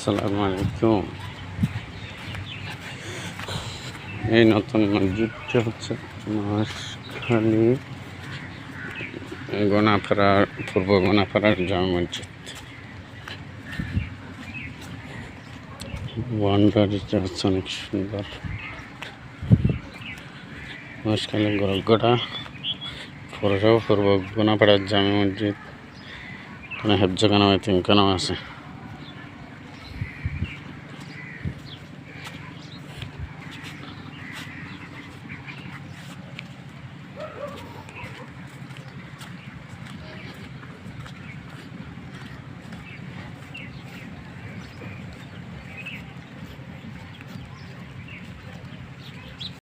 আসসালামু আলাইকুম। এই নতুন মসজিদটা হচ্ছে মহেশখালী গোনাপাড়ার পূর্ব গোনাপাড়ার জামে মসজিদ। বাউন্ডারিটা হচ্ছে অনেক সুন্দর। মহেশখালী গোলগোড়া পূর্ব গোনাপাড়ার জামে মসজিদ। এখানে হেফজখানা এতিমখানাও আছে।